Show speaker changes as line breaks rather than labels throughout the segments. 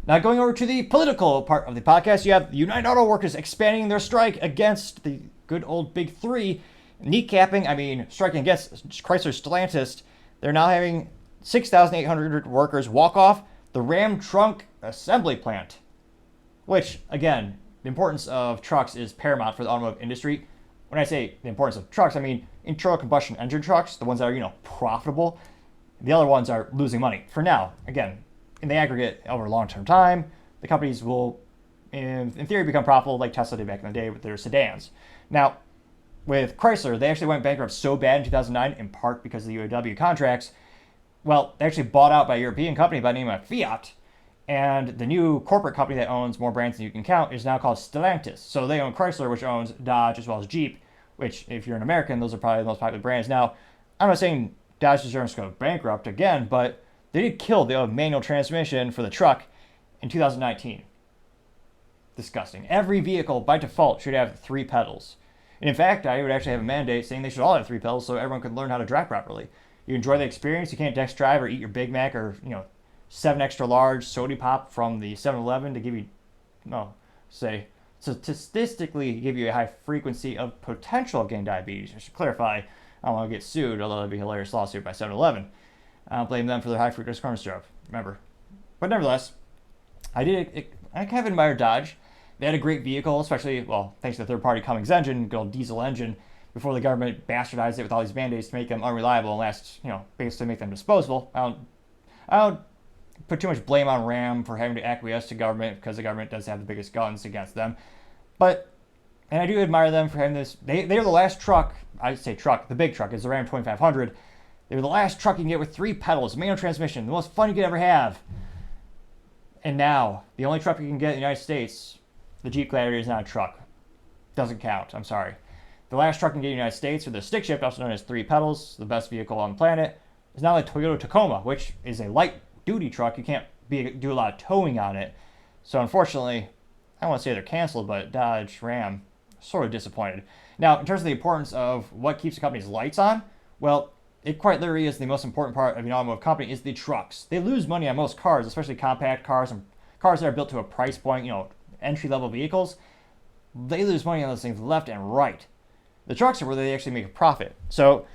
Now, going over to the political part of the podcast, you have United Auto Workers expanding their strike against the good old Big Three, striking against Chrysler Stellantis. They're now having 6,800 workers walk off the Ram trunk assembly plant, which, again, the importance of trucks is paramount for the automotive industry. When I say the importance of trucks, I mean internal combustion engine trucks, the ones that are, profitable. The other ones are losing money. For now, again, in the aggregate, over a long-term time, the companies will, in theory, become profitable like Tesla did back in the day with their sedans. Now, with Chrysler, they actually went bankrupt so bad in 2009, in part because of the UAW contracts. Well, they actually bought out by a European company by the name of Fiat, and the new corporate company that owns more brands than you can count is now called Stellantis. So they own Chrysler, which owns Dodge as well as Jeep, which, if you're an American, those are probably the most popular brands. Now, I'm not saying Dodge deserves to go bankrupt again, but they did kill the manual transmission for the truck in 2019. Disgusting. Every vehicle, by default, should have 3 pedals. And in fact, I would actually have a mandate saying they should all have 3 pedals so everyone can learn how to drive properly. You enjoy the experience. You can't desk drive or eat your Big Mac or, 7 extra large soda pop from the 7-Eleven to give you, statistically give you a high frequency of potential of getting diabetes. I should clarify, I don't want to get sued, although that'd be a hilarious lawsuit by 7-Eleven. I don't blame them for their high fructose corn syrup, remember. But nevertheless, I kind of admire Dodge. They had a great vehicle, especially, thanks to the third-party Cummins engine, good old diesel engine, before the government bastardized it with all these mandates to make them unreliable and basically make them disposable. I don't put too much blame on Ram for having to acquiesce to government because the government does have the biggest guns against them. And I do admire them for having this. They were the last truck, the big truck is the Ram 2500. They were the last truck you can get with 3 pedals, manual transmission, the most fun you could ever have. And now, the only truck you can get in the United States, the Jeep Gladiator, is not a truck. Doesn't count, I'm sorry. The last truck you can get in the United States, or the stick shift, also known as 3 pedals, the best vehicle on the planet, is now the Toyota Tacoma, which is a light-duty truck. You can't do a lot of towing on it. So unfortunately, I don't want to say they're canceled, but Dodge, Ram, sort of disappointed. Now, in terms of the importance of what keeps the company's lights on, well, it quite literally is the most important part of an automotive company is the trucks. They lose money on most cars, especially compact cars and cars that are built to a price point, entry-level vehicles. They lose money on those things left and right. The trucks are where they actually make a profit. So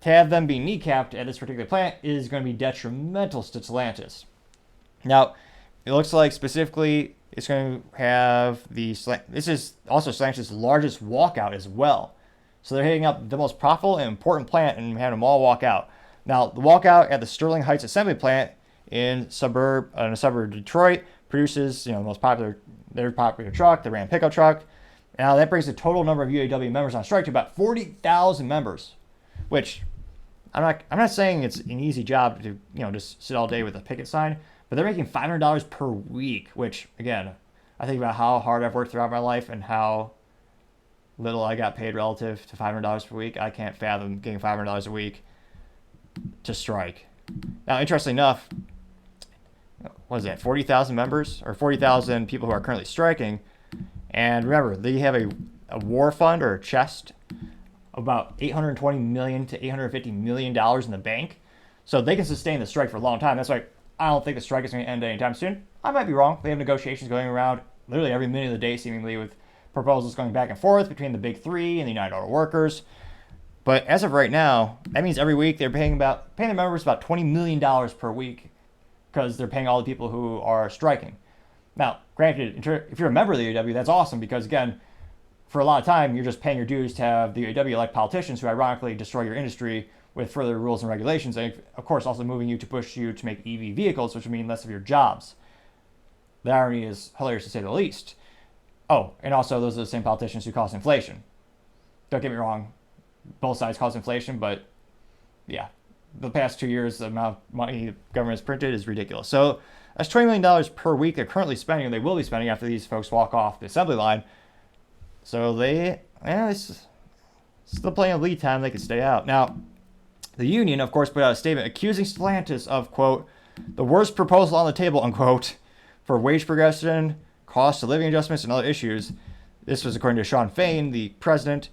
to have them be kneecapped at this particular plant is going to be detrimental to Stellantis. Now, it looks like specifically it's going to have this is also Stellantis' largest walkout as well. So they're hitting up the most profitable and important plant and having them all walk out. Now, the walkout at the Sterling Heights Assembly Plant in a suburb of Detroit produces, the most popular truck, the Ram pickup truck. Now that brings the total number of UAW members on strike to about 40,000 members, which I'm not saying it's an easy job to just sit all day with a picket sign, but they're making $500 per week, which again, I think about how hard I've worked throughout my life and how little I got paid relative to $500 per week. I can't fathom getting $500 a week to strike. Now, interestingly enough, what is that, 40,000 members or 40,000 people who are currently striking. And remember, they have a war fund or a chest of about $820 million to $850 million in the bank. So they can sustain the strike for a long time. That's why I don't think the strike is going to end anytime soon. I might be wrong. They have negotiations going around literally every minute of the day, seemingly, with proposals going back and forth between the Big Three and the United Auto Workers. But as of right now, that means every week they're paying their members about $20 million per week because they're paying all the people who are striking. Now, granted, if you're a member of the UAW, that's awesome because, again, for a lot of time, you're just paying your dues to have the UAW elect politicians who ironically destroy your industry with further rules and regulations, and of course also moving you to push you to make EV vehicles, which would mean less of your jobs. The irony is hilarious to say the least. Oh, and also those are the same politicians who cause inflation. Don't get me wrong, both sides cause inflation, but yeah, the past 2 years, the amount of money the government has printed is ridiculous. So that's $20 million per week they're currently spending, and they will be spending after these folks walk off the assembly line. So it's still plenty of lead time they can stay out. Now, the union, of course, put out a statement accusing Stellantis of, quote, the worst proposal on the table, unquote, for wage progression, cost of living adjustments, and other issues. This was according to Sean Fain, the president,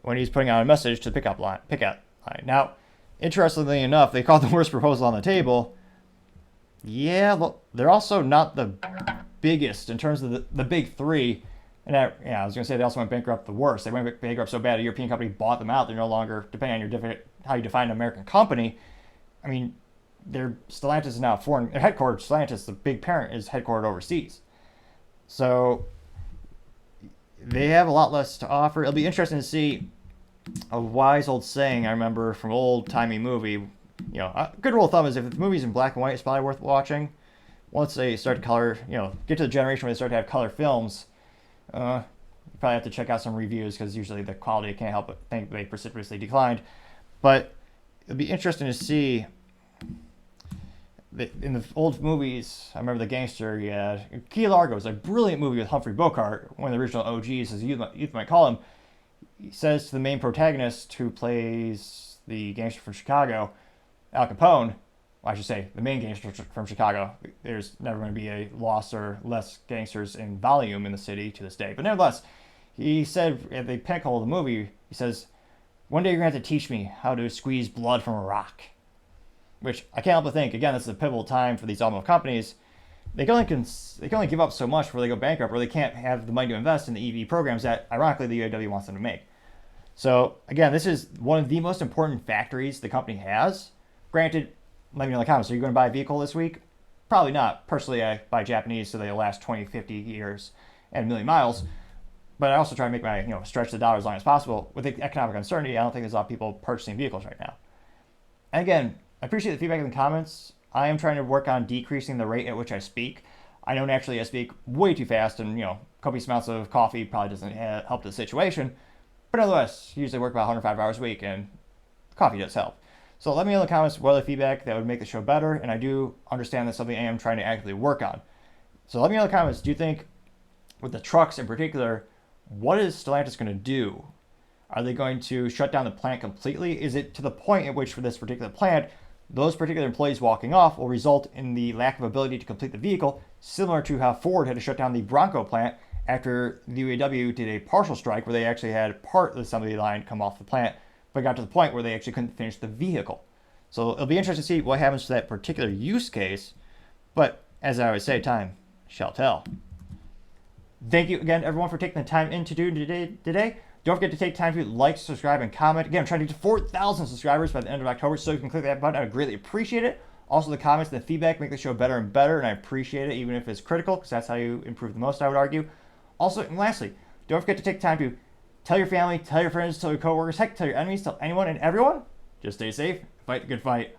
when he's putting out a message to the pickup line. Now, interestingly enough, they called the worst proposal on the table Yeah, well, they're also not the biggest in terms of the big three. And I was going to say they also went bankrupt the worst. They went bankrupt so bad a European company bought them out. They're no longer, depending on how you define an American company. I mean, their Stellantis is now foreign. Their headquarters, Stellantis, the big parent, is headquartered overseas. So they have a lot less to offer. It'll be interesting to see a wise old saying I remember from old timey movie. A good rule of thumb is if the movie's in black and white, it's probably worth watching. Once they start to color, get to the generation where they start to have color films, you probably have to check out some reviews because usually the quality can't help but think they precipitously declined. But it'll be interesting to see. In the old movies, I remember the gangster, Key Largo is a brilliant movie with Humphrey Bogart, one of the original OGs, as youth might call him. He says to the main protagonist who plays the gangster from Chicago, Al Capone, well, I should say the main gangster from Chicago. There's never going to be a loss or less gangsters in volume in the city to this day. But nevertheless, he said at the pinnacle of the movie, he says, "One day you're going to have to teach me how to squeeze blood from a rock." Which I can't help but think, again, this is a pivotal time for these automotive companies. They can only give up so much before they go bankrupt, or they can't have the money to invest in the EV programs that, ironically, the UAW wants them to make. So, again, this is one of the most important factories the company has. Granted, let me know in the comments, are you going to buy a vehicle this week? Probably not. Personally, I buy Japanese so they'll last 20, 50 years and a million miles. But I also try to make my, stretch the dollar as long as possible. With the economic uncertainty, I don't think there's a lot of people purchasing vehicles right now. And again, I appreciate the feedback in the comments. I am trying to work on decreasing the rate at which I speak. I know naturally I speak way too fast, and copious amounts of coffee probably doesn't help the situation. But nevertheless, usually work about 105 hours a week, and coffee does help. So let me know in the comments what other feedback that would make the show better, and I do understand that's something I am trying to actively work on. So let me know in the comments, do you think, with the trucks in particular, what is Stellantis going to do? Are they going to shut down the plant completely? Is it to the point at which for this particular plant, those particular employees walking off will result in the lack of ability to complete the vehicle, similar to how Ford had to shut down the Bronco plant after the UAW did a partial strike where they actually had part of the assembly line come off the plant, but got to the point where they actually couldn't finish the vehicle. So it'll be interesting to see what happens to that particular use case, but as I always say, time shall tell. Thank you again, everyone, for taking the time in to do today. Don't forget to take time to like, subscribe, and comment. Again, I'm trying to get to 4,000 subscribers by the end of October, so you can click that button. I would greatly appreciate it. Also, the comments and the feedback make the show better and better, and I appreciate it, even if it's critical, because that's how you improve the most, I would argue. Also, and lastly, don't forget to take time to tell your family, tell your friends, tell your coworkers, heck, tell your enemies, tell anyone and everyone. Just stay safe, fight the good fight.